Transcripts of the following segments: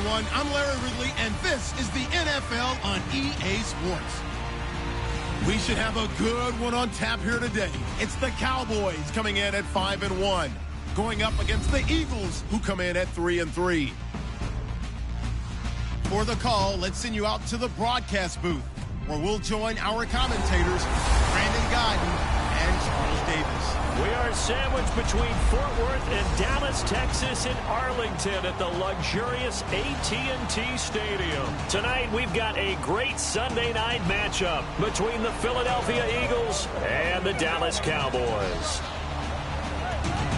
everyone. I'm Larry Ridley, and this is the NFL on EA Sports. We should have a good one on tap here today. It's the Cowboys coming in at 5-1, going up against the Eagles, who come in at 3-3. For the call, let's send you out to the broadcast booth, where we'll join our commentators, Brandon Guyton and Charles Davis. We are sandwiched between Fort Worth and Dallas, Texas, in Arlington at the luxurious AT&T Stadium. Tonight, we've got a great Sunday night matchup between the Philadelphia Eagles and the Dallas Cowboys.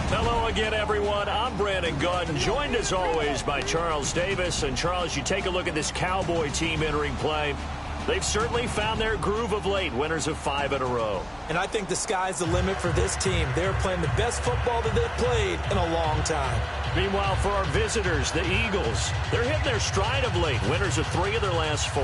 Hello again, everyone. I'm Brandon Guyton, joined as always by Charles Davis. And Charles, you take a look at this Cowboy team entering play. They've certainly found their groove of late, winners of 5 in a row. And I think the sky's the limit for this team. They're playing the best football that they've played in a long time. Meanwhile, for our visitors, the Eagles, they're hitting their stride of late, winners of 3 of their last 4.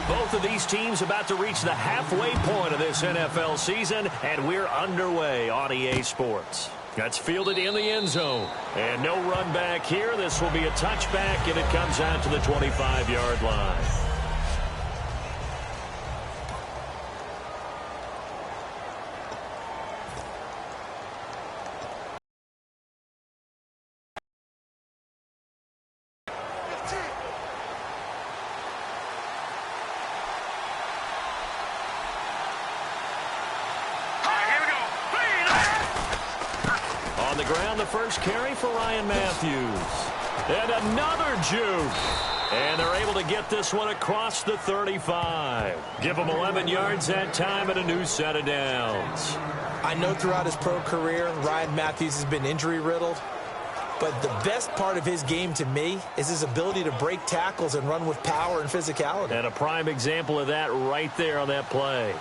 Both of these teams about to reach the halfway point of this NFL season, and we're underway on EA Sports. That's fielded in the end zone. And no run back here. This will be a touchback, and it comes out to the 25-yard line. On the ground, the first carry for Ryan Matthews. And another juke. And they're able to get this one across the 35. Give them 11 yards that time and a new set of downs. I know throughout his pro career, Ryan Matthews has been injury-riddled. But the best part of his game to me is his ability to break tackles and run with power and physicality. And a prime example of that right there on that play.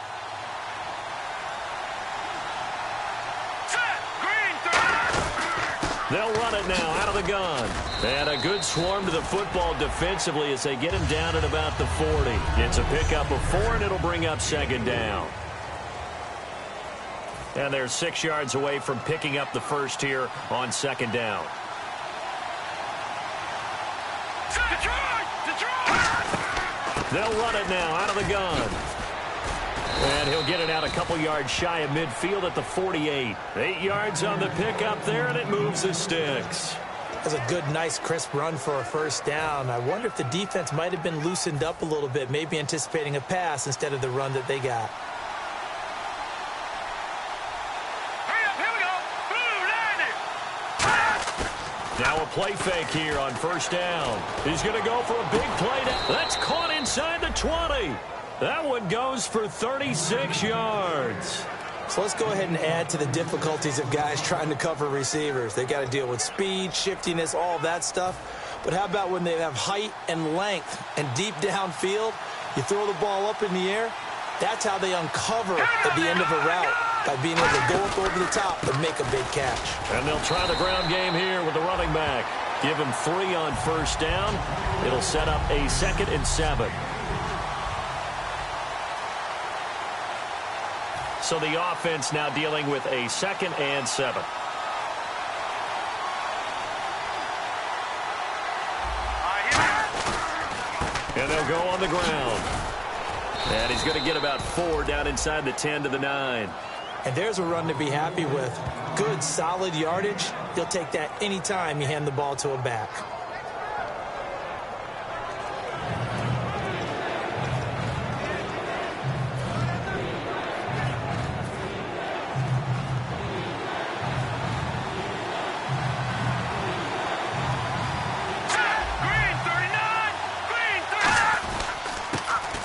They'll run it now out of the gun. And a good swarm to the football defensively as they get him down at about the 40. It's a pickup of 4, and it'll bring up second down. And they're 6 yards away from picking up the first here on second down. They'll run it now out of the gun. And he'll get it out a couple yards shy of midfield at the 48. 8 yards on the pickup there, and it moves the sticks. That's a good, nice, crisp run for a first down. I wonder if the defense might have been loosened up a little bit, maybe anticipating a pass instead of the run that they got. Now a play fake here on first down. He's going to go for a big play. That's caught inside the 20. That one goes for 36 yards. So let's go ahead and add to the difficulties of guys trying to cover receivers. They got to deal with speed, shiftiness, all that stuff. But how about when they have height and length and deep downfield? You throw the ball up in the air. That's how they uncover at the end of a route, by being able to go up over the top and make a big catch. And they'll try the ground game here with the running back. Give him 3 on first down. It'll set up a 2nd and 7. So the offense now dealing with a 2nd and 7. And they'll go on the ground. And he's going to get about 4 down inside the 10 to the 9. And there's a run to be happy with. Good, solid yardage. You'll take that anytime you hand the ball to a back.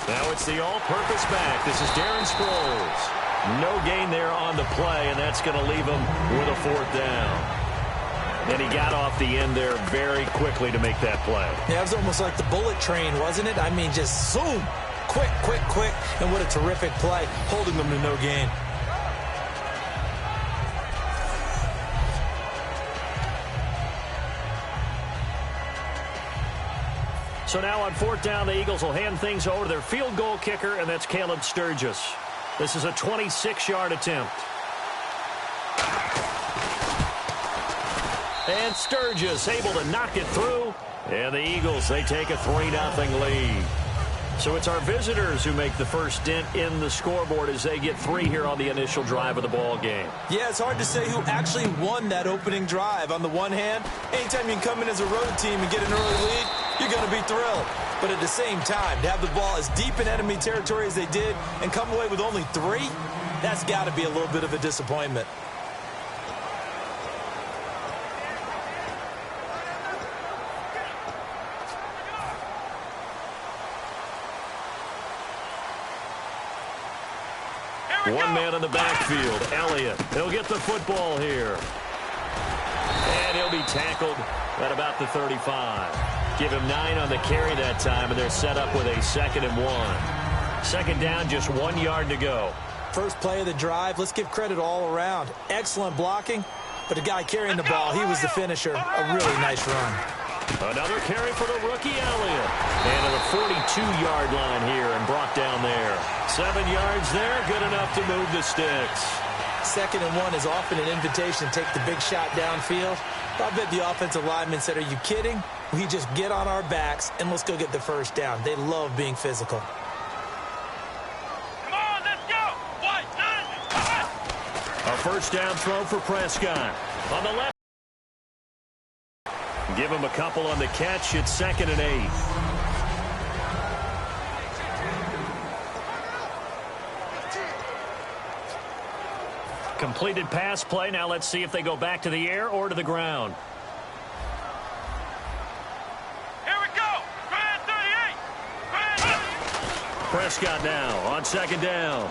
Now it's the all-purpose back. This is Darren Sproles. No gain there on the play, and that's going to leave him with a 4th down. And he got off the end there very quickly to make that play. Yeah, it was almost like the bullet train, wasn't it? I mean, just zoom. Quick, quick, quick. And what a terrific play, holding them to no gain. So now on 4th down, the Eagles will hand things over to their field goal kicker, and that's Caleb Sturgis. This is a 26-yard attempt. And Sturgis able to knock it through. And the Eagles, they take a 3-0 lead. So it's our visitors who make the first dent in the scoreboard as they get 3 here on the initial drive of the ball game. Yeah, it's hard to say who actually won that opening drive. On the one hand, anytime you can come in as a road team and get an early lead, you're going to be thrilled. But at the same time, to have the ball as deep in enemy territory as they did and come away with only 3, that's got to be a little bit of a disappointment. One man in the backfield, Elliott. He'll get the football here. And he'll be tackled at about the 35. Give him 9 on the carry that time, and they're set up with a 2nd and 1. Second down, just 1 yard to go. First play of the drive, let's give credit all around. Excellent blocking, but the guy carrying the ball, he was the finisher. A really nice run. Another carry for the rookie Elliott. And to the 42-yard line here and brought down there. 7 yards there, good enough to move the sticks. 2nd and 1 is often an invitation to take the big shot downfield. I bet the offensive lineman said, are you kidding? We just get on our backs and let's go get the first down. They love being physical. Come on, let's go. A first down throw for Prescott. On the left. Give him a couple on the catch. It's 2nd and 8. Completed pass play. Now let's see if they go back to the air or to the ground. Here we go. Grand 38. Grand. Prescott now on 2nd down.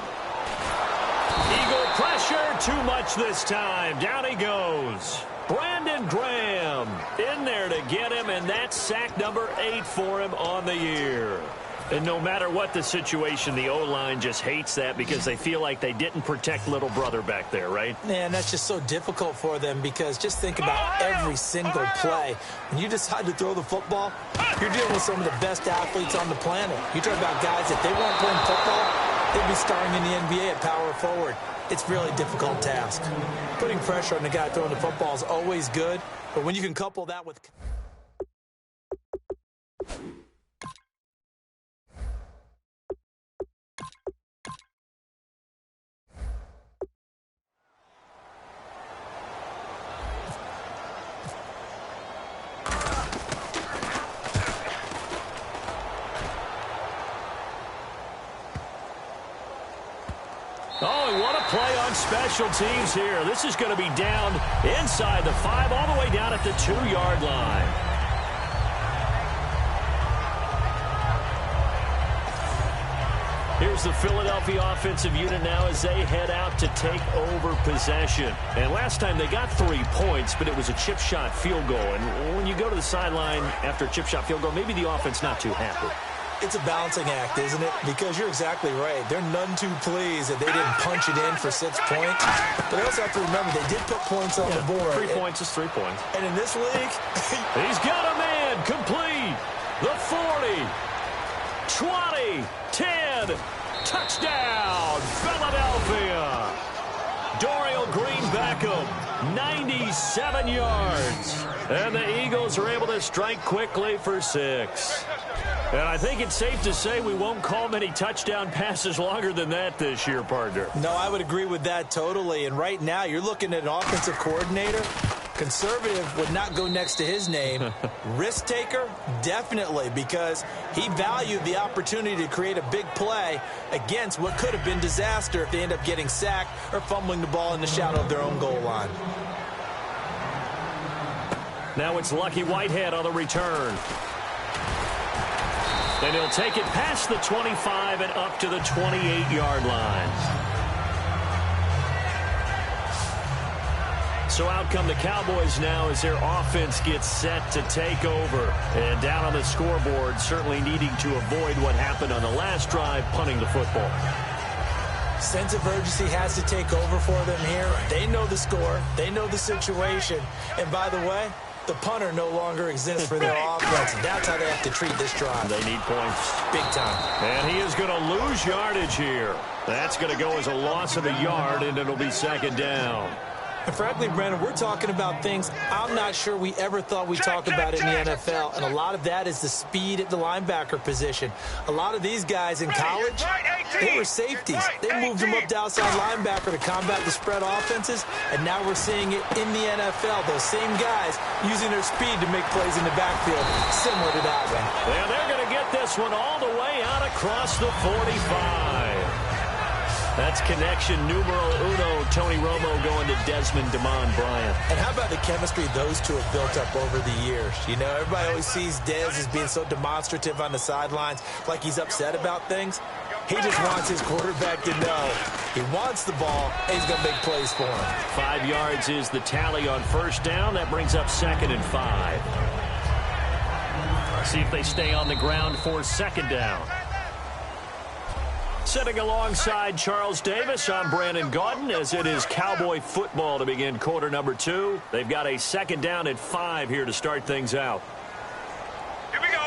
Eagle pressure. Too much this time. Down he goes. Brandon Graham in there to get him, and that's sack number 8 for him on the year. And no matter what the situation, the O-line just hates that because they feel like they didn't protect little brother back there, right? Man, that's just so difficult for them because just think about every single play. When you decide to throw the football, you're dealing with some of the best athletes on the planet. You talk about guys, if they weren't playing football, they'd be starring in the NBA at power forward. It's a really difficult task. Putting pressure on the guy throwing the football is always good, but when you can couple that with... Oh, and what a play on special teams here. This is going to be down inside the 5, all the way down at the 2-yard line. Here's the Philadelphia offensive unit now as they head out to take over possession. And last time they got 3 points, but it was a chip shot field goal. And when you go to the sideline after a chip shot field goal, maybe the offense not too happy. It's a balancing act, isn't it? Because you're exactly right. They're none too pleased that they didn't punch it in for 6 points. But they also have to remember they did put points on the board. 3 points is 3 points. And in this league... He's got a man complete. The 40. 20. 10. Touchdown, Philadelphia. Dorial Green-Beckham, 97 yards. And the Eagles are able to strike quickly for 6. And I think it's safe to say we won't call many touchdown passes longer than that this year, partner. No, I would agree with that totally. And right now, you're looking at an offensive coordinator. Conservative would not go next to his name. Risk taker, definitely, because he valued the opportunity to create a big play against what could have been disaster if they end up getting sacked or fumbling the ball in the shadow of their own goal line. Now it's Lucky Whitehead on the return. And he'll take it past the 25 and up to the 28-yard line. So out come the Cowboys now as their offense gets set to take over. And down on the scoreboard, certainly needing to avoid what happened on the last drive, punting the football. Sense of urgency has to take over for them here. They know the score. They know the situation. And by the way, the punter no longer exists for their offense. That's how they have to treat this drive. They need points. Big time. And he is going to lose yardage here. That's going to go as a loss of a yard, and it'll be 2nd down. And frankly, Brandon, we're talking about things I'm not sure we ever thought we'd talk about in the NFL. And a lot of that is the speed at the linebacker position. A lot of these guys in college, they were safeties. They moved them up to outside linebacker to combat the spread offenses. And now we're seeing it in the NFL. Those same guys using their speed to make plays in the backfield, similar to that one. And they're going to get this one all the way out across the 45. That's connection numero uno. Tony Romo going to Desmond Damon Bryant. And how about the chemistry those two have built up over the years? You know, everybody always sees Dez as being so demonstrative on the sidelines, like he's upset about things. He just wants his quarterback to know he wants the ball, and he's going to make plays for him. 5 yards is the tally on first down. That brings up 2nd and 5. See if they stay on the ground for 2nd down. Sitting alongside Charles Davis, I'm Brandon Gaudin, as it is Cowboy football to begin quarter number 2. They've got a 2nd down and 5 here to start things out. Here we go.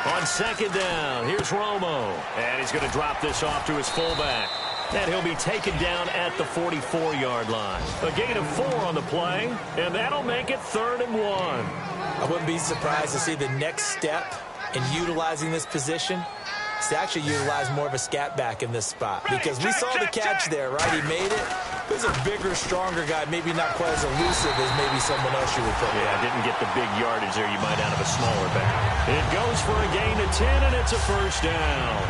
On 2nd down, here's Romo. And he's going to drop this off to his fullback. And he'll be taken down at the 44-yard line. A gain of 4 on the play, and that'll make it 3rd and 1. I wouldn't be surprised to see the next step in utilizing this position is to actually utilize more of a scat back in this spot. Because we saw the catch there, right? He made it. There's a bigger, stronger guy, maybe not quite as elusive as maybe someone else you would put. Yeah, didn't get the big yardage there you might out of a smaller back. It goes for a gain of 10, and it's a 1st down.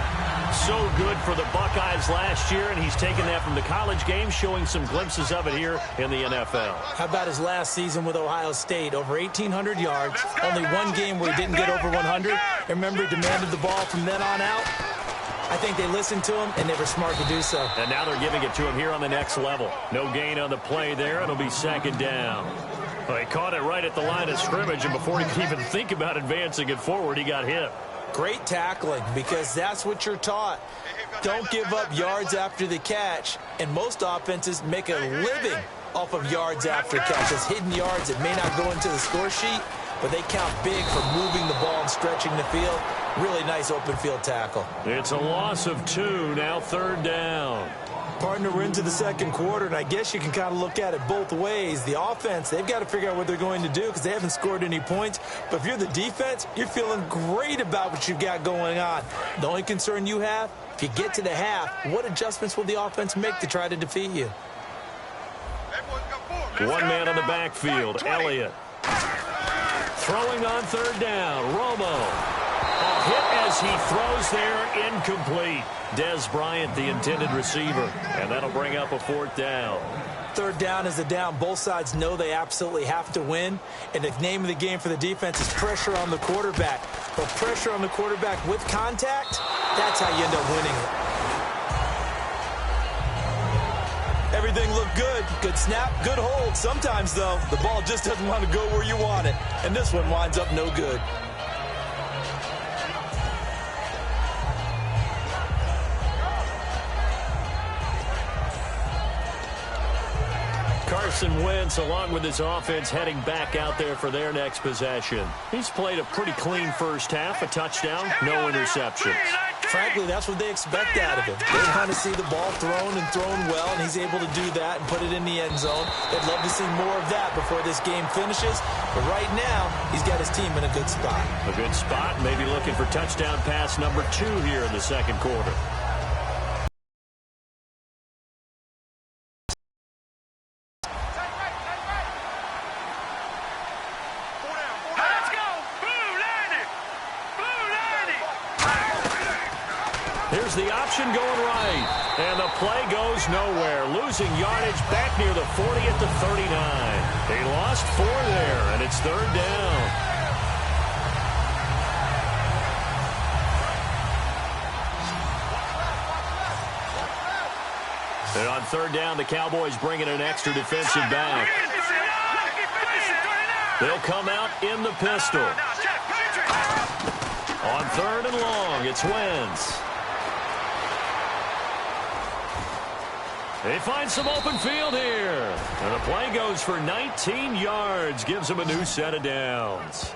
So good for the Buckeyes last year, and he's taken that from the college game, showing some glimpses of it here in the NFL. How about his last season with Ohio State? Over 1,800 yards, only one game where he didn't get over 100. And remember, he demanded the ball from then on out. I think they listened to him, and they were smart to do so. And now they're giving it to him here on the next level. No gain on the play there. It'll be 2nd down. Well, he caught it right at the line of scrimmage, and before he could even think about advancing it forward, he got hit. Great tackling, because that's what you're taught. Don't give up yards after the catch, and most offenses make a living off of yards after catch. Those hidden yards that may not go into the score sheet, but they count big for moving the ball and stretching the field. Really nice open field tackle. It's a loss of 2, now 3rd down. Partner, we're into the 2nd quarter, and I guess you can kind of look at it both ways. The offense, they've got to figure out what they're going to do because they haven't scored any points. But if you're the defense, you're feeling great about what you've got going on. The only concern you have, if you get to the half, what adjustments will the offense make to try to defeat you? One man on the backfield, Elliott. Throwing on 3rd down, Romo. A hit as he throws there, incomplete. Dez Bryant, the intended receiver, and that'll bring up a 4th down. 3rd down is the down. Both sides know they absolutely have to win, and the name of the game for the defense is pressure on the quarterback. But pressure on the quarterback with contact, that's how you end up winning it. Everything looked good. Good snap, good hold. Sometimes, though, the ball just doesn't want to go where you want it, and this one winds up no good. Carson Wentz, along with his offense, heading back out there for their next possession. He's played a pretty clean first half, a touchdown, no interceptions. Frankly, that's what they expect out of him. They want to see the ball thrown and thrown well, and he's able to do that and put it in the end zone. They'd love to see more of that before this game finishes. But right now, he's got his team in a good spot. A good spot, maybe looking for touchdown pass number 2 here in the 2nd quarter. Here's the option going right, and the play goes nowhere. Losing yardage back near the 40 at the 39. They lost 4 there, and it's 3rd down. And on 3rd down, the Cowboys bring in an extra defensive back. They'll come out in the pistol. On 3rd and long, it's Wentz. They find some open field here. And the play goes for 19 yards. Gives them a new set of downs.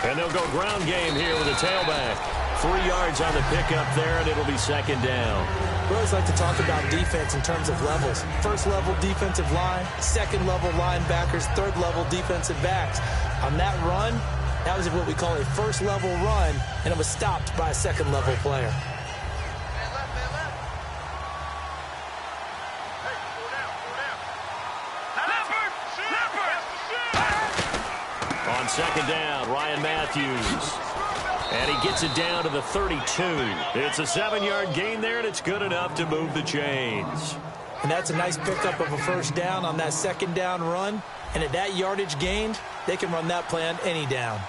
And they'll go ground game here with a tailback. 3 yards on the pickup there, and it'll be second down. We always like to talk about defense in terms of levels. First level defensive line, second level linebackers, third level defensive backs. On that run, that was what we call a first level run, and it was stopped by a second level player. On second down, Ryan Matthews. And he gets it down to the 32. It's a 7-yard gain there, and it's good enough to move the chains. And that's a nice pickup of a first down on that second down run. And at that yardage gained, they can run that play on any down.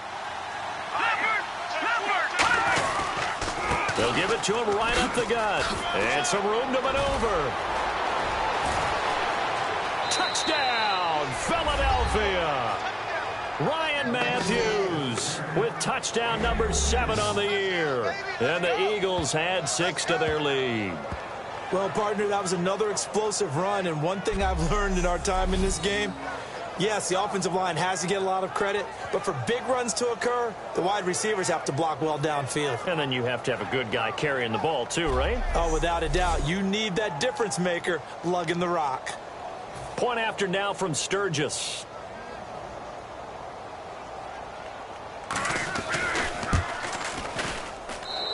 They'll give it to him right up the gut. And some room to maneuver. Touchdown, Philadelphia! Ryan Matthews with touchdown number 7 on the year. And the Eagles had 6 to their lead. Well, partner, that was another explosive run. And one thing I've learned in our time in this game, yes, the offensive line has to get a lot of credit. But for big runs to occur, the wide receivers have to block well downfield. And then you have to have a good guy carrying the ball too, right? Oh, without a doubt. You need that difference maker lugging the rock. Point after now from Sturgis.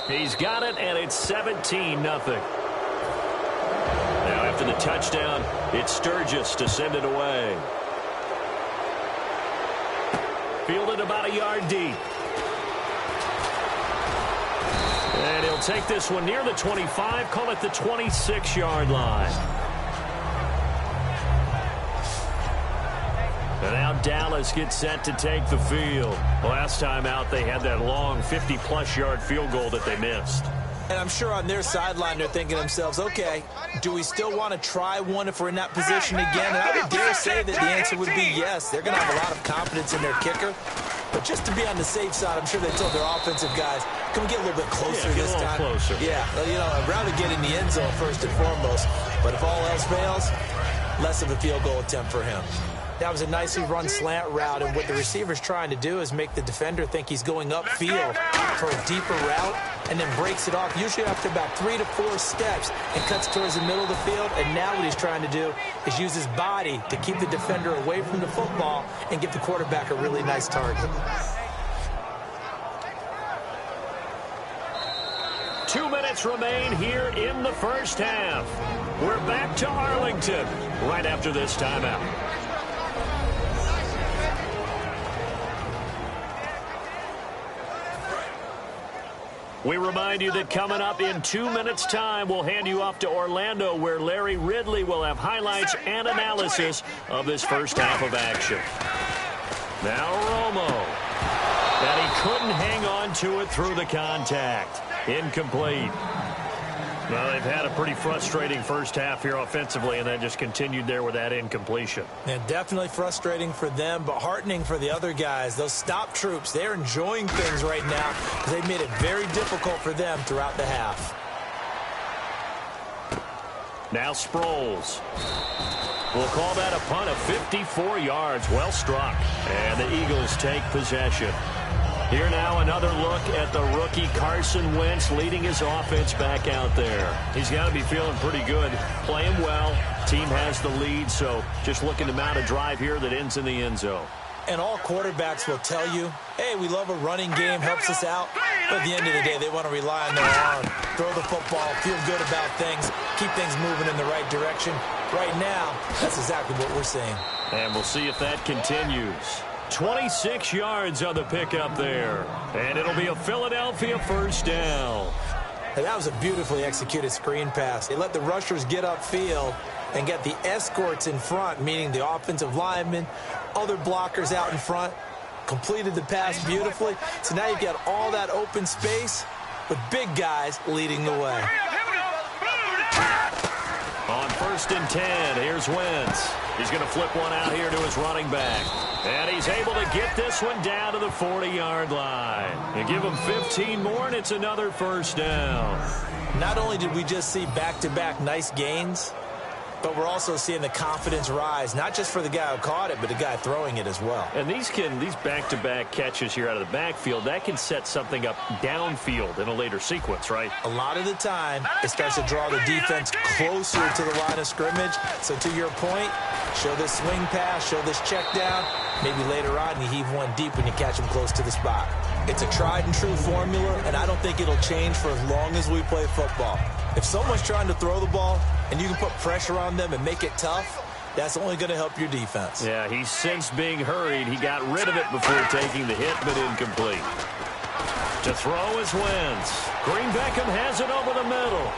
He's got it, and it's 17-0. Now after the touchdown, it's Sturgis to send it away. Fielded about a yard deep. And he'll take this one near the 25, call it the 26-yard line. And now Dallas gets set to take the field. Last time out, they had that long 50-plus yard field goal that they missed. And I'm sure on their sideline, they're thinking to themselves, okay, do we still want to try one if we're in that position again? And I would dare say that the answer would be yes. They're going to have a lot of confidence in their kicker. But just to be on the safe side, I'm sure they told their offensive guys, can we get a little bit closer this time? Closer. Yeah, you know, I'd rather get in the end zone first and foremost. But if all else fails, less of a field goal attempt for him. That was a nicely run slant route, and what the receiver's trying to do is make the defender think he's going upfield for a deeper route and then breaks it off, usually after about 3 to 4 steps, and cuts towards the middle of the field. And now what he's trying to do is use his body to keep the defender away from the football and give the quarterback a really nice target. 2 minutes remain here in the first half. We're back to Arlington right after this timeout. We remind you that coming up in 2 minutes' time, we'll hand you off to Orlando, where Larry Ridley will have highlights and analysis of this first half of action. Now Romo. And he couldn't hang on to it through the contact. Incomplete. Well, they've had a pretty frustrating first half here offensively, and that just continued there with that incompletion. And definitely frustrating for them, but heartening for the other guys. Those stop troops, they're enjoying things right now because they've made it very difficult for them throughout the half. Now Sproles. We'll call that a punt of 54 yards. Well struck. And the Eagles take possession. Here now another look at the rookie Carson Wentz leading his offense back out there. He's got to be feeling pretty good, playing well. Team has the lead, so just looking to mount a drive here that ends in the end zone. And all quarterbacks will tell you, hey, we love a running game, helps us out. But at the end of the day, they want to rely on their arm, throw the football, feel good about things, keep things moving in the right direction. Right now, that's exactly what we're seeing. And we'll see if that continues. 26 yards on the pickup there. And it'll be a Philadelphia first down. And that was a beautifully executed screen pass. They let the rushers get upfield and get the escorts in front, meaning the offensive linemen, other blockers out in front, completed the pass beautifully. So now you've got all that open space with big guys leading the way. On 1st and 10, here's Wentz. He's going to flip one out here to his running back. And he's able to get this one down to the 40-yard line. You give him 15 more, and it's another first down. Not only did we just see back-to-back nice gains, But we're also seeing the confidence rise, not just for the guy who caught it, but the guy throwing it as well. And these back-to-back catches here out of the backfield, that can set something up downfield in a later sequence, right? A lot of the time, it starts to draw the defense closer to the line of scrimmage. So to your point, show this swing pass, show this check down. Maybe later on you heave one deep when you catch him close to the spot. It's a tried-and-true formula, and I don't think it'll change for as long as we play football. If someone's trying to throw the ball and you can put pressure on them and make it tough, that's only going to help your defense. Yeah, he sensed being hurried. He got rid of it before taking the hit, but incomplete. To throw is Wentz. Green Beckham has it over the middle.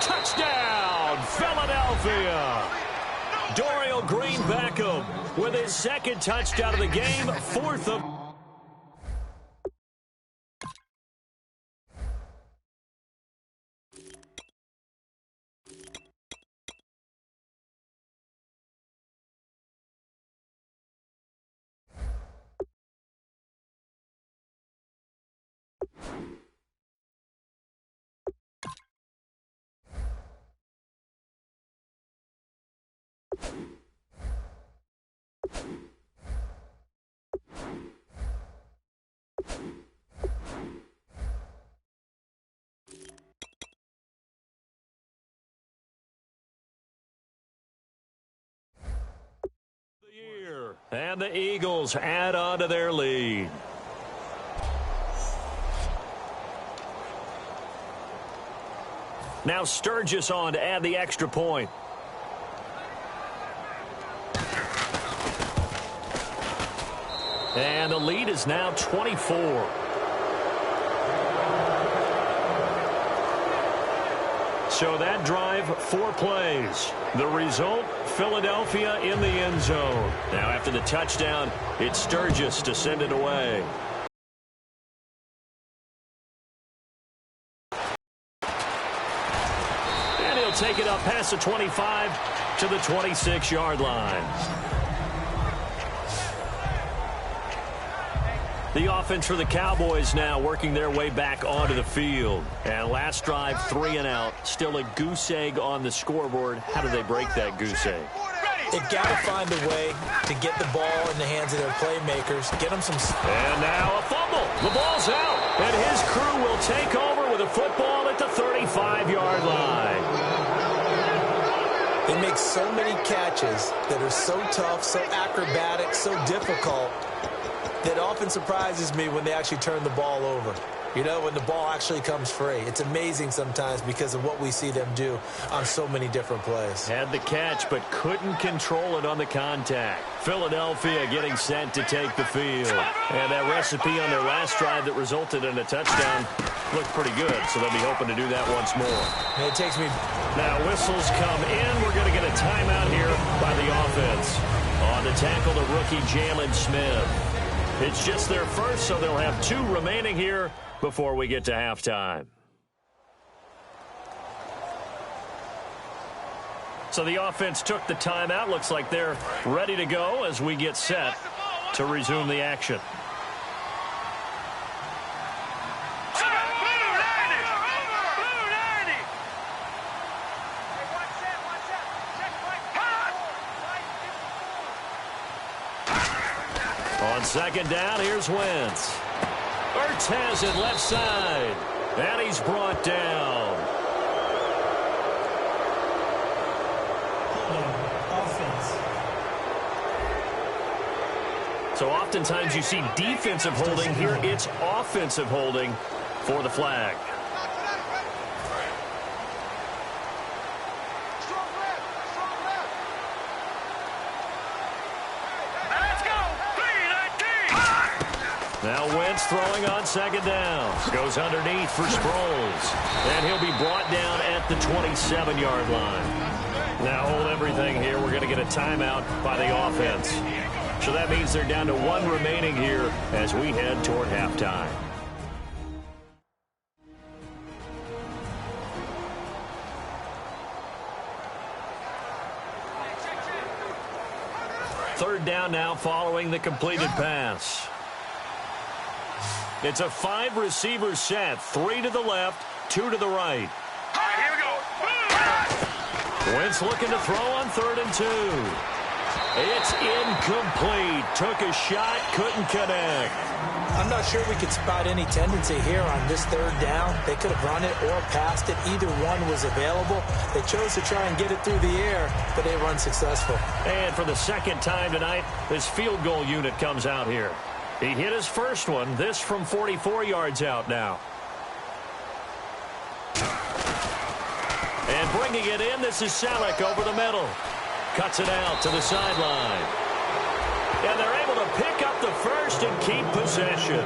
Touchdown, Philadelphia. Dorial Green Beckham with his second touchdown of the game, fourth of... And the Eagles add on to their lead. Now Sturgis on to add the extra point. And the lead is now 24. So that drive, 4 plays. The result, Philadelphia in the end zone. Now after the touchdown, it's Sturgis to send it away. And he'll take it up past the 25 to the 26-yard line. The offense for the Cowboys now working their way back onto the field. And last drive, 3 and out. Still a goose egg on the scoreboard. How do they break that goose egg? They've got to find a way to get the ball in the hands of their playmakers. Get them some... And now a fumble. The ball's out. And his crew will take over with a football at the 35-yard line. They make so many catches that are so tough, so acrobatic, so difficult, that often surprises me when they actually turn the ball over. You know, when the ball actually comes free. It's amazing sometimes because of what we see them do on so many different plays. Had the catch, but couldn't control it on the contact. Philadelphia getting set to take the field. And that recipe on their last drive that resulted in a touchdown looked pretty good, so they'll be hoping to do that once more. And it takes me... Now whistles come in. We're going to get a timeout here by the offense. On the tackle, the rookie Jalen Smith. It's just their first, so they'll have 2 remaining here before we get to halftime. So the offense took the timeout. Looks like they're ready to go as we get set to resume the action. On second down, here's Wentz. Ertz has it left side. And he's brought down. So oftentimes you see defensive holding. Here it's offensive holding for the flag. Now Wentz throwing on second down. Goes underneath for Sproles. And he'll be brought down at the 27-yard line. Now hold everything here. We're going to get a timeout by the offense. So that means they're down to 1 remaining here as we head toward halftime. Third down now following the completed pass. It's a 5-receiver set. 3 to the left, 2 to the right. All right, here we go. Wentz looking to throw on 3rd and 2. It's incomplete. Took a shot, couldn't connect. I'm not sure we could spot any tendency here on this 3rd down. They could have run it or passed it. Either one was available. They chose to try and get it through the air, but they were unsuccessful. And for the second time tonight, this field goal unit comes out here. He hit his first one, this from 44 yards out now. And bringing it in, this is Selleck over the middle. Cuts it out to the sideline. And they're able to pick up the first and keep possession.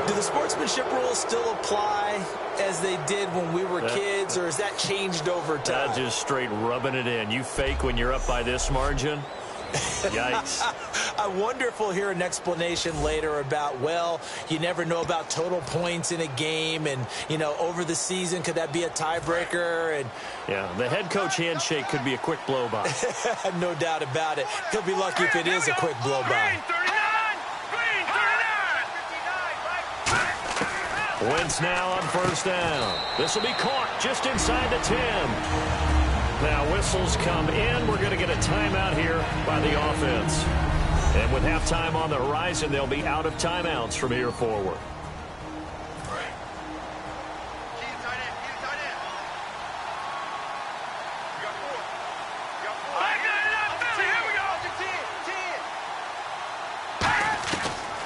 Do the sportsmanship rules still apply as they did when we were kids, or has that changed over time? Just straight rubbing it in. You fake when you're up by this margin? Yikes. I wonder if we'll hear an explanation later about, well, you never know about total points in a game, and, you know, over the season, could that be a tiebreaker? And yeah, the head coach handshake could be a quick blow-by. No doubt about it. He'll be lucky if it is a quick blow-by. Wentz now on 1st down. This will be caught just inside the 10. Now whistles come in. We're going to get a timeout here by the offense. And with halftime on the horizon, they'll be out of timeouts from here forward.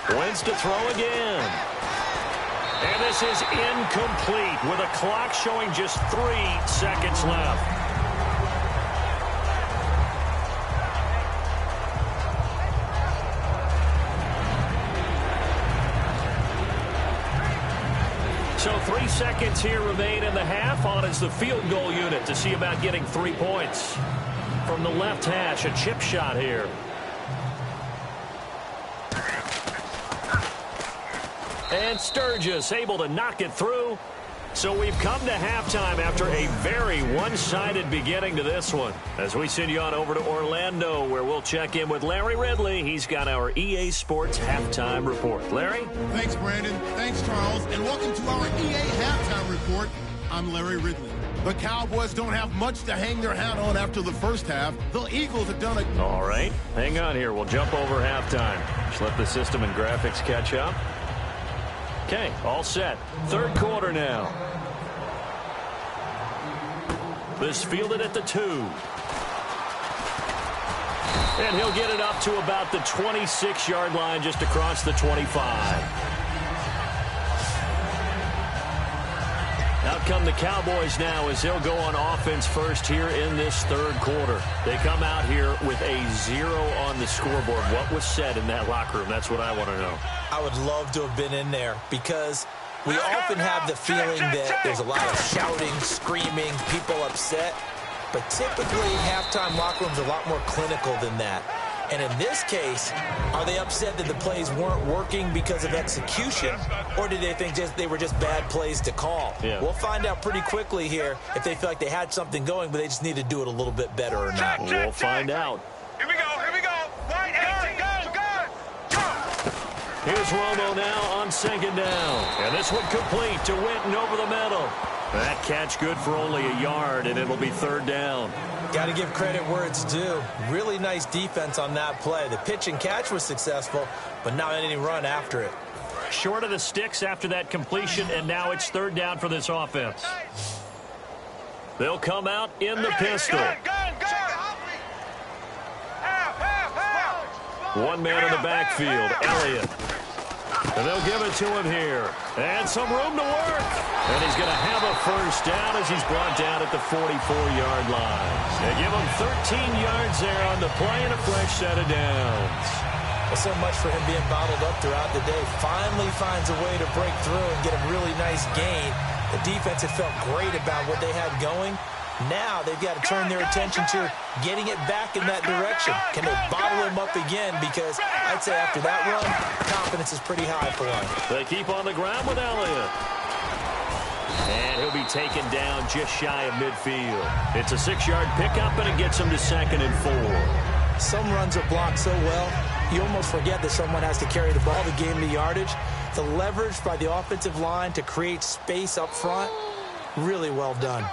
Wentz to throw again. And this is incomplete with a clock showing just 3 seconds left. So 3 seconds here remain in the half. On is the field goal unit to see about getting 3 points. From the left hash, a chip shot here. And Sturgis able to knock it through. So we've come to halftime after a very one-sided beginning to this one. As we send you on over to Orlando, where we'll check in with Larry Ridley. He's got our EA Sports halftime report. Larry? Thanks, Brandon. Thanks, Charles. And welcome to our EA halftime report. I'm Larry Ridley. The Cowboys don't have much to hang their hat on after the first half. The Eagles have done it. All right. Hang on here. We'll jump over halftime. Just let the system and graphics catch up. Okay, all set. 3rd quarter now. This fielded at the 2. And he'll get it up to about the 26-yard line, just across the 25. Out come the Cowboys now as they'll go on offense first here in this 3rd quarter. They come out here with a 0 on the scoreboard. What was said in that locker room? That's what I want to know. I would love to have been in there because we often have the feeling that there's a lot of shouting, screaming, people upset. But typically, halftime locker rooms are a lot more clinical than that. And in this case, are they upset that the plays weren't working because of execution, or did they think they were just bad plays to call? Yeah. We'll find out pretty quickly here if they feel like they had something going, but they just need to do it a little bit better or not. We'll find out. Here we go, here we go. Right, go. Here's Romo now on 2nd down. And this one complete to Winton over the middle. That catch good for only a yard, and it'll be 3rd down. Got to give credit where it's due. Really nice defense on that play. The pitch and catch was successful, but not any run after it. Short of the sticks after that completion, and now it's 3rd down for this offense. They'll come out in the pistol. One man in the backfield, Elliott. And they'll give it to him here. And some room to work. And he's going to have a 1st down as he's brought down at the 44-yard line. They give him 13 yards there on the play and a fresh set of downs. Well, so much for him being bottled up throughout the day. Finally finds a way to break through and get a really nice gain. The defense had felt great about what they had going. Now they've got to turn their attention to getting it back in that direction. Can they bottle him up again? Because I'd say after that run, confidence is pretty high for one. They keep on the ground with Elliott. And he'll be taken down just shy of midfield. It's a 6-yard pickup, and it gets him to 2nd and 4. Some runs are blocked so well, you almost forget that someone has to carry the ball to gain the yardage. The leverage by the offensive line to create space up front, really well done.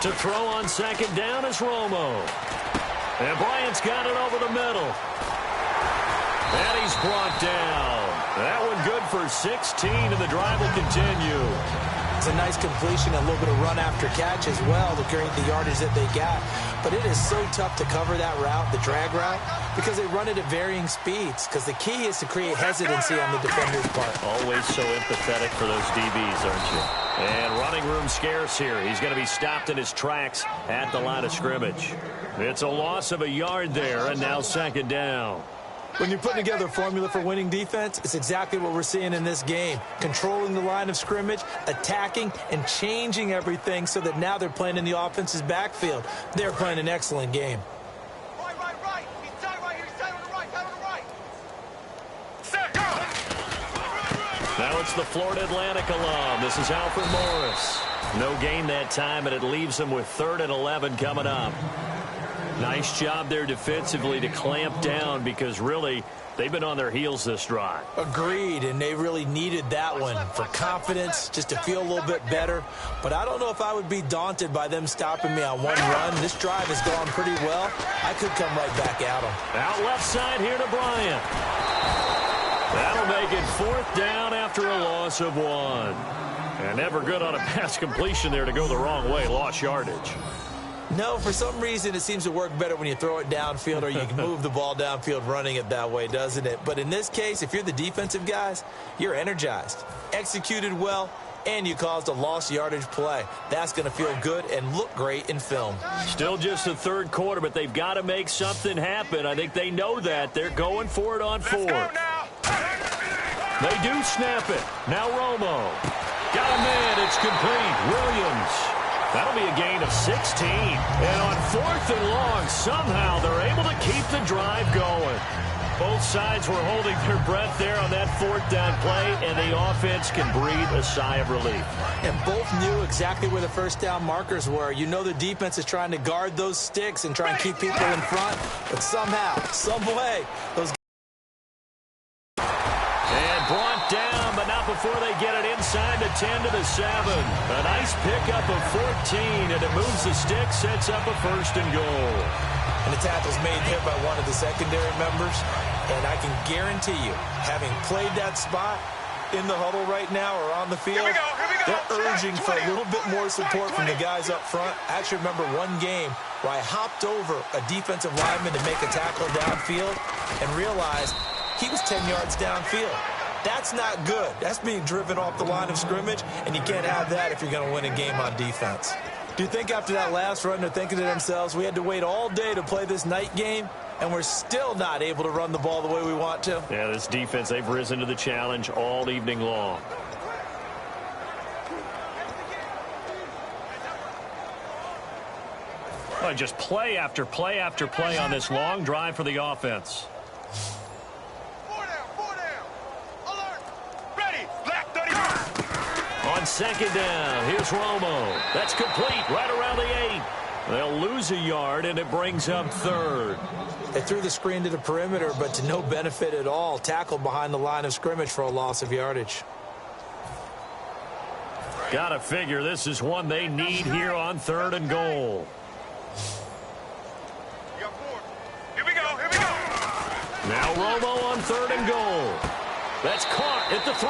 To throw on second down is Romo. And Bryant's got it over the middle. And he's brought down. That one good for 16, and the drive will continue. It's a nice completion, a little bit of run after catch as well to create the yardage that they got. But it is so tough to cover that route, the drag route, because they run it at varying speeds. Because the key is to create hesitancy on the defender's part. Always so empathetic for those DBs, aren't you? And running room scarce here. He's going to be stopped in his tracks at the line of scrimmage. It's a loss of a yard there, and now second down. When you're putting together a formula for winning defense, it's exactly what we're seeing in this game. Controlling the line of scrimmage, attacking, and changing everything so that now they're playing in the offense's backfield. They're playing an excellent game. Right. He's tight right here. He's tight on the right. Tight on the right. Set, go. Now it's the Florida Atlantic alum. This is Alfred Morris. No gain that time, and it leaves them with 3rd and 11 coming up. Nice job there defensively to clamp down because really they've been on their heels this drive. Agreed, and they really needed that one for confidence, just to feel a little bit better. But I don't know if I would be daunted by them stopping me on one run. This drive has gone pretty well. I could come right back at them. Out left side here to Bryant. That'll make it 4th down after a loss of 1. And never good on a pass completion there to go the wrong way. Lost yardage. No, for some reason it seems to work better when you throw it downfield or you can move the ball downfield running it that way, doesn't it? But in this case, if you're the defensive guys, you're energized, executed well, and you caused a lost yardage play. That's going to feel good and look great in film. Still just the 3rd quarter, but they've got to make something happen. I think they know that. They're going for it on 4th. They do snap it. Now Romo. Got a man. It's complete. Williams. That'll be a gain of 16. And on 4th and long, somehow they're able to keep the drive going. Both sides were holding their breath there on that 4th down play, and the offense can breathe a sigh of relief. And both knew exactly where the 1st down markers were. You know the defense is trying to guard those sticks and try and keep people in front, but somehow, some way, those brought down, but not before they get it inside the 10 to the 7. A nice pickup of 14, and it moves the stick, sets up a 1st and goal. And the tackle's made here by one of the secondary members, and I can guarantee you, having played that spot in the huddle right now or on the field, they're urging for a little bit more support from the guys up front. I actually remember one game where I hopped over a defensive lineman to make a tackle downfield and realized he was 10 yards downfield. That's not good. That's being driven off the line of scrimmage, and you can't have that if you're going to win a game on defense. Do you think after that last run they're thinking to themselves, we had to wait all day to play this night game, and we're still not able to run the ball the way we want to? Yeah, this defense, they've risen to the challenge all evening long. Well, just play after play after play on this long drive for the offense. On 2nd down, here's Romo. That's complete right around the 8. They'll lose a yard, and it brings up 3rd. They threw the screen to the perimeter, but to no benefit at all. Tackled behind the line of scrimmage for a loss of yardage. Gotta figure this is one they need here on 3rd and goal. Here we go. Now Romo on 3rd and goal. That's caught at the 3.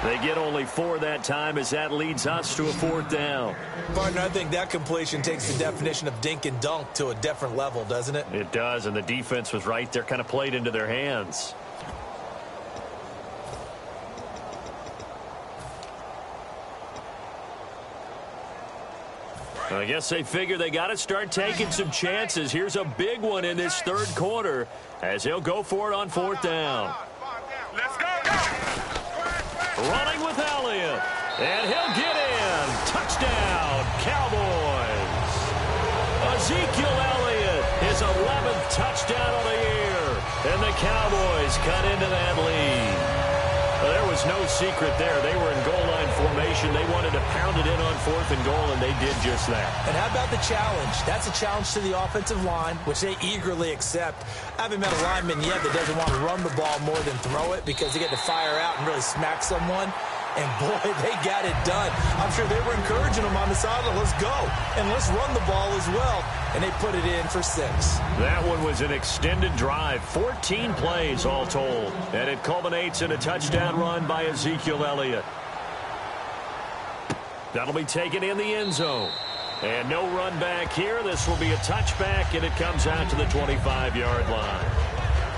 They get only 4 that time as that leads us to a 4th down. Partner, I think that completion takes the definition of dink and dunk to a different level, doesn't it? It does, and the defense was right there, kind of played into their hands. I guess they figure they got to start taking some chances. Here's a big one in this 3rd quarter as they'll go for it on 4th down. Let's go. Running with Elliott, and he'll get in. Touchdown, Cowboys. Ezekiel Elliott, his 11th touchdown of the year, and the Cowboys cut into that lead. Well, there was no secret there. They were in goal line formation. They wanted to pound it in on 4th and goal, and they did just that. And how about the challenge? That's a challenge to the offensive line, which they eagerly accept. I haven't met a lineman yet that doesn't want to run the ball more than throw it because they get to fire out and really smack someone. And, boy, they got it done. I'm sure they were encouraging them on the sideline. Let's go. And let's run the ball as well. And they put it in for 6. That one was an extended drive. 14 plays all told. And it culminates in a touchdown run by Ezekiel Elliott. That'll be taken in the end zone. And no run back here. This will be a touchback, and it comes out to the 25-yard line.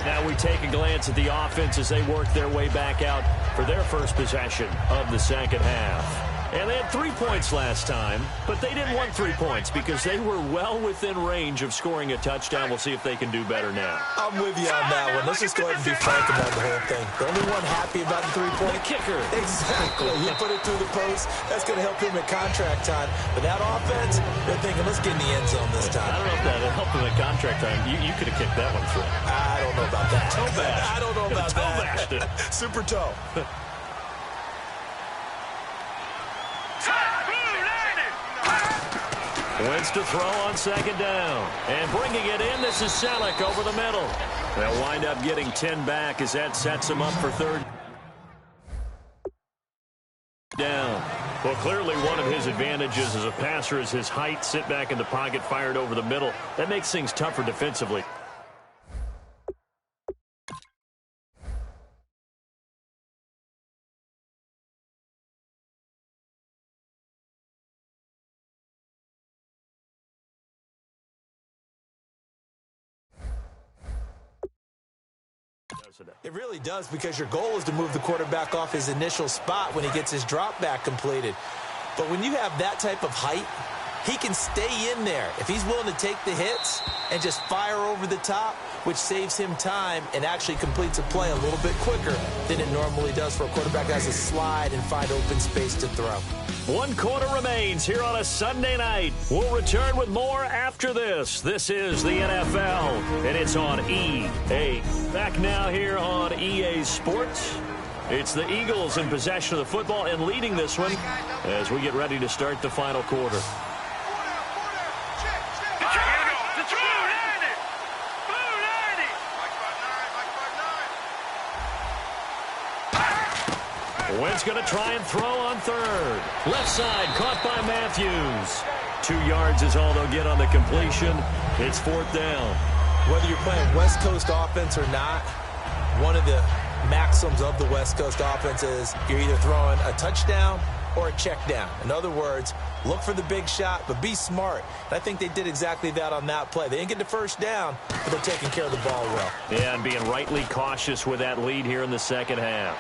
Now we take a glance at the offense as they work their way back out for their first possession of the second half. And they had 3 points last time, but they didn't want 3 points because they were well within range of scoring a touchdown. We'll see if they can do better now. I'm with you on that one. Let's just go ahead and be frank about the whole thing. The only one happy about the 3-point. The kicker. Exactly. You put it through the post. That's going to help him at contract time. But that offense, they're thinking, let's get in the end zone this time. I don't know if that helped him at contract time. You could have kicked that one through. I don't know about that. Toe bash. I don't know about toe that. bashed it. Super toe. Wins to throw on second down. And bringing it in, this is Selleck over the middle. They'll wind up getting 10 back as that sets them up for third down. Well, clearly one of his advantages as a passer is his height. Sit back in the pocket, fired over the middle. That makes things tougher defensively. It really does, because your goal is to move the quarterback off his initial spot when he gets his drop back completed. But when you have that type of height, he can stay in there if he's willing to take the hits and just fire over the top, which saves him time and actually completes a play a little bit quicker than it normally does for a quarterback that has to slide and find open space to throw. 1 quarter remains here on a Sunday night. We'll return with more after this. This is the NFL, and it's on EA. Back now here on EA Sports. It's the Eagles in possession of the football and leading this one as we get ready to start the final quarter. Wentz going to try and throw on third. Left side, caught by Matthews. 2 yards is all they'll get on the completion. It's 4th down. Whether you're playing West Coast offense or not, one of the maxims of the West Coast offense is you're either throwing a touchdown or a check down. In other words, look for the big shot, but be smart. And I think they did exactly that on that play. They didn't get the first down, but they're taking care of the ball well. Yeah, and being rightly cautious with that lead here in the second half.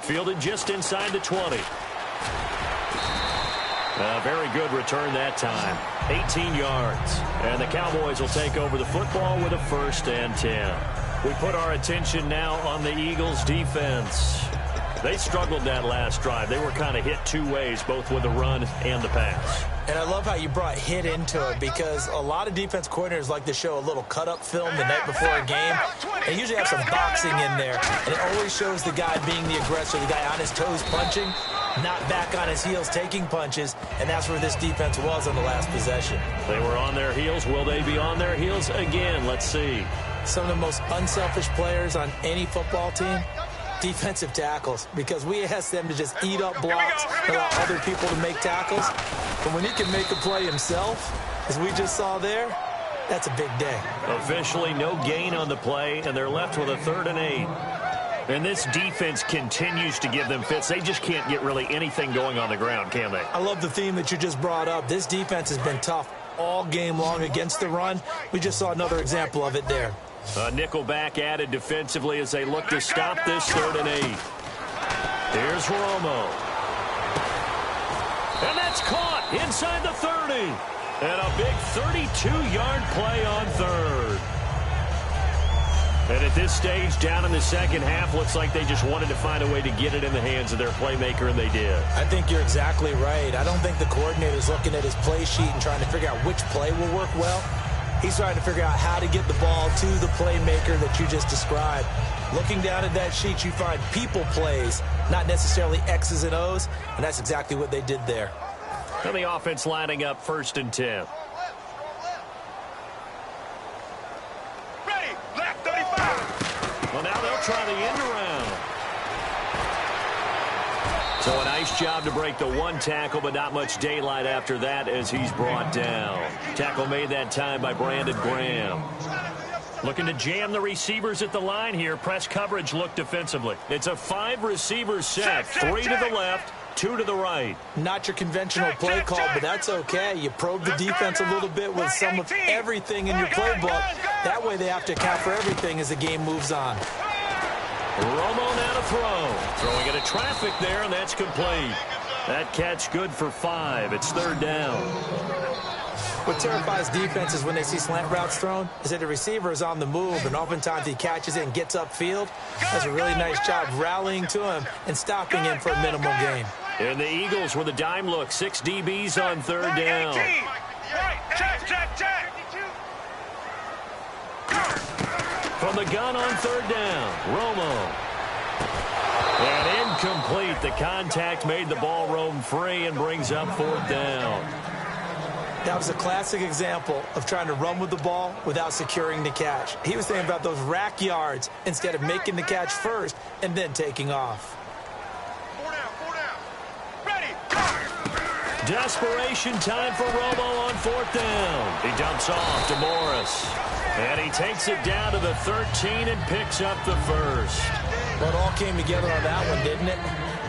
Fielded just inside the 20. A very good return that time. 18 yards. And the Cowboys will take over the football with a 1st and 10. We put our attention now on the Eagles' defense. They struggled that last drive. They were kind of hit 2 ways, both with the run and the pass. And I love how you brought hit into it, because a lot of defense coordinators like to show a little cut-up film the night before a game. They usually have some boxing in there, and it always shows the guy being the aggressor, the guy on his toes punching, not back on his heels taking punches, and that's where this defense was on the last possession. They were on their heels. Will they be on their heels again? Let's see. Some of the most unselfish players on any football team, defensive tackles, because we ask them to just eat up blocks and allow other people to make tackles. But when he can make a play himself, as we just saw there, that's a big day. Officially no gain on the play, and they're left with a 3rd and 8. And this defense continues to give them fits. They just can't get really anything going on the ground, can they? I love the theme that you just brought up. This defense has been tough all game long against the run. We just saw another example of it there. A nickel back added defensively as they look to stop this 3rd and 8. Here's Romo. And that's caught inside the 30. And a big 32-yard play on 3rd. And at this stage, down in the second half, looks like they just wanted to find a way to get it in the hands of their playmaker, and they did. I think you're exactly right. I don't think the coordinator's looking at his play sheet and trying to figure out which play will work well. He's trying to figure out how to get the ball to the playmaker that you just described. Looking down at that sheet, you find people plays, not necessarily X's and O's, and that's exactly what they did there. And the offense lining up 1st and 10. Ready, left 35. Well, now they'll try the end around. So a nice job to break the one tackle, but not much daylight after that as he's brought down. Tackle made that time by Brandon Graham. Looking to jam the receivers at the line here. Press coverage look defensively. It's a 5-receiver set. 3 to the left, 2 to the right. Not your conventional play call, but that's okay. You probe the defense a little bit with some of everything in your playbook. That way they have to account for everything as the game moves on. Romo now to throw. Throwing into traffic there, and that's complete. That catch good for 5. It's 3rd down. What terrifies defenses when they see slant routes thrown is that the receiver is on the move, and oftentimes he catches it and gets upfield. Does a really nice job rallying to him and stopping him for a minimal gain. And the Eagles with a dime look. 6 DBs on 3rd down. From the gun on 3rd down, Romo. And incomplete. The contact made the ball roam free and brings up 4th down. That was a classic example of trying to run with the ball without securing the catch. He was thinking about those rack yards instead of making the catch first and then taking off. 4 down. Ready. Desperation time for Romo on 4th down. He dumps off to Morris. And he takes it down to the 13 and picks up the 1st. Well, it all came together on that one, didn't it?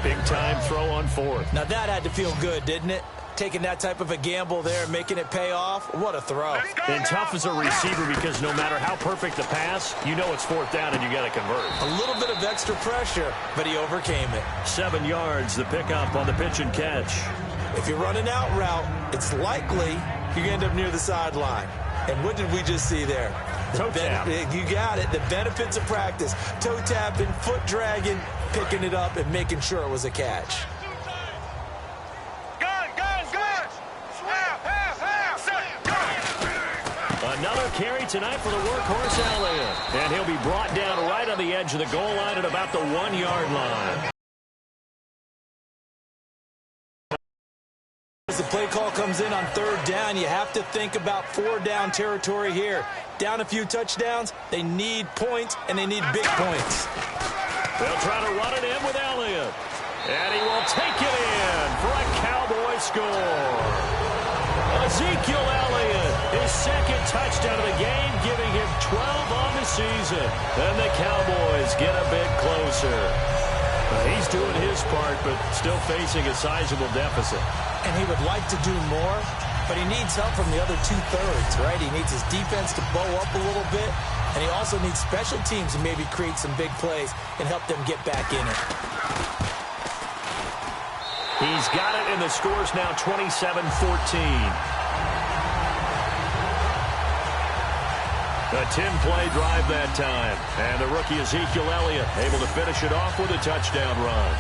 Big time throw on 4th. Now that had to feel good, didn't it? Taking that type of a gamble there and making it pay off. What a throw. And tough as a receiver because no matter how perfect the pass, you know it's 4th down and you got to convert. A little bit of extra pressure, but he overcame it. 7 yards, the pickup on the pitch and catch. If you run an out route, it's likely you end up near the sideline. And what did we just see there? Toe tap. You got it. The benefits of practice. Toe tapping, foot dragging, picking it up, and making sure it was a catch. Another carry tonight for the workhorse Elliott. And he'll be brought down right on the edge of the goal line at about the 1-yard line. As the play call comes in on 3rd down, you have to think about 4-down territory here. Down a few touchdowns, they need points, and they need big points. They'll try to run it in with Elliott. And he will take it in for a Cowboy score. Ezekiel Elliott, his 2nd touchdown of the game, giving him 12 on the season. And the Cowboys get a bit closer. He's doing his part, but still facing a sizable deficit. And he would like to do more, but he needs help from the other 2/3, right? He needs his defense to bow up a little bit, and he also needs special teams to maybe create some big plays and help them get back in it. He's got it, and the score's now 27-14. A 10-play drive that time. And the rookie Ezekiel Elliott able to finish it off with a touchdown run.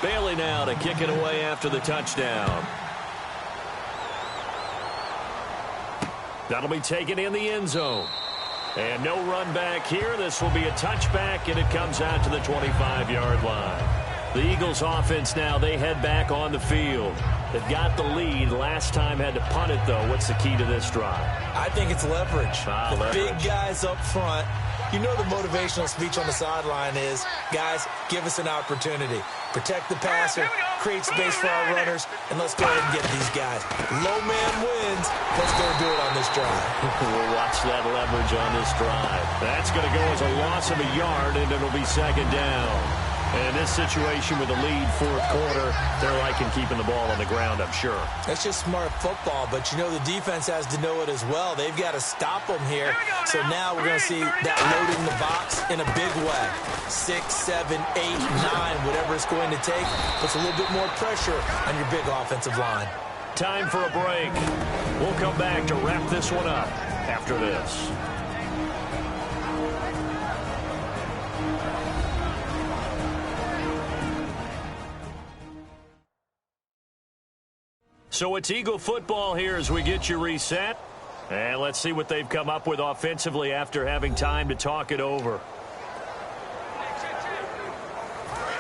Bailey now to kick it away after the touchdown. That'll be taken in the end zone. And no run back here. This will be a touchback, and it comes out to the 25-yard line. The Eagles offense now, they head back on the field. They've got the lead. Last time had to punt it, though. What's the key to this drive? I think it's leverage. Leverage. Big guys up front. You know the motivational speech on the sideline is, guys, give us an opportunity. Protect the passer, create space for our runners, and let's go ahead and get these guys. Low man wins. Let's go do it on this drive. We'll watch that leverage on this drive. That's going to go as a loss of a yard, and it'll be 2nd down. And in this situation with the lead 4th quarter, they're liking keeping the ball on the ground, I'm sure. That's just smart football, but you know the defense has to know it as well. They've got to stop them here. So now we're going to see that loading the box in a big way. 6, 7, 8, 9, whatever it's going to take, puts a little bit more pressure on your big offensive line. Time for a break. We'll come back to wrap this one up after this. So it's Eagle football here as we get you reset. And let's see what they've come up with offensively after having time to talk it over.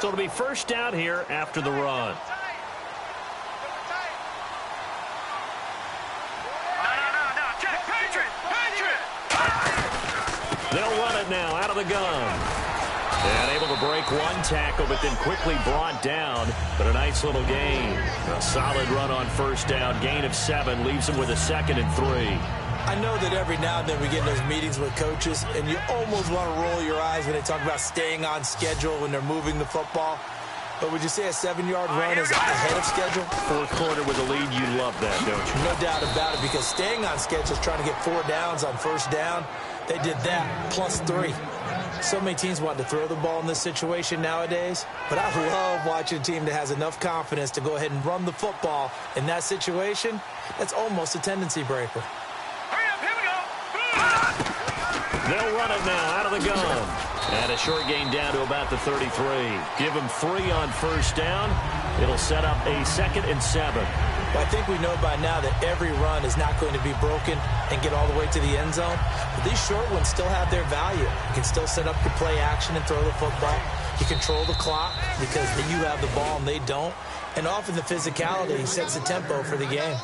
So it'll be 1st down here after the run. it now out of the gun. And able to break one tackle, but then quickly brought down. But a nice little gain. A solid run on first down. Gain of 7 leaves him with a 2nd and 3. I know that every now and then we get in those meetings with coaches, and you almost want to roll your eyes when they talk about staying on schedule when they're moving the football. But would you say a 7-yard run is ahead of schedule? Fourth quarter with a lead, you love that, don't you? No doubt about it, because staying on schedule is trying to get 4 downs on first down. They did that, plus 3. So many teams want to throw the ball in this situation nowadays, but I love watching a team that has enough confidence to go ahead and run the football in that situation. That's almost a tendency breaker. Hurry up, here we go. They'll run it now out of the gun. And a short gain down to about the 33. Give them 3 on first down. It'll set up a 2nd and 7. Well, I think we know by now that every run is not going to be broken and get all the way to the end zone. But these short ones still have their value. You can still set up your play action and throw the football. You control the clock because you have the ball and they don't. And often the physicality sets the tempo for the game.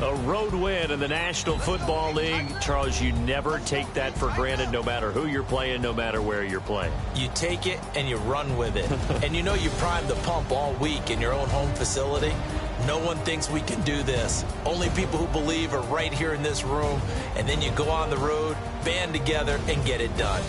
A road win in the National Football League. Charles, you never take that for granted no matter who you're playing, no matter where you're playing. You take it and you run with it. And you know you primed the pump all week in your own home facility. No one thinks we can do this. Only people who believe are right here in this room. And then you go on the road, band together, and get it done.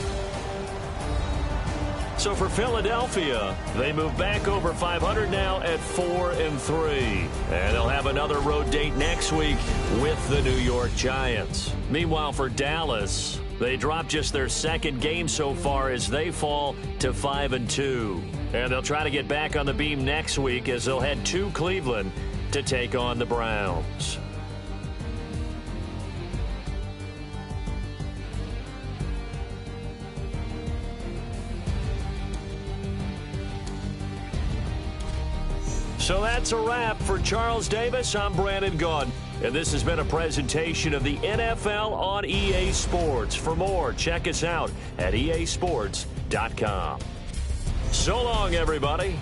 So for Philadelphia, they move back over 500 now at 4-3. And they'll have another road date next week with the New York Giants. Meanwhile, for Dallas, they drop just their 2nd game so far as they fall to 5-2. And they'll try to get back on the beam next week as they'll head to Cleveland to take on the Browns. So that's a wrap. For Charles Davis, I'm Brandon Gaudin. And this has been a presentation of the NFL on EA Sports. For more, check us out at easports.com. So long, everybody.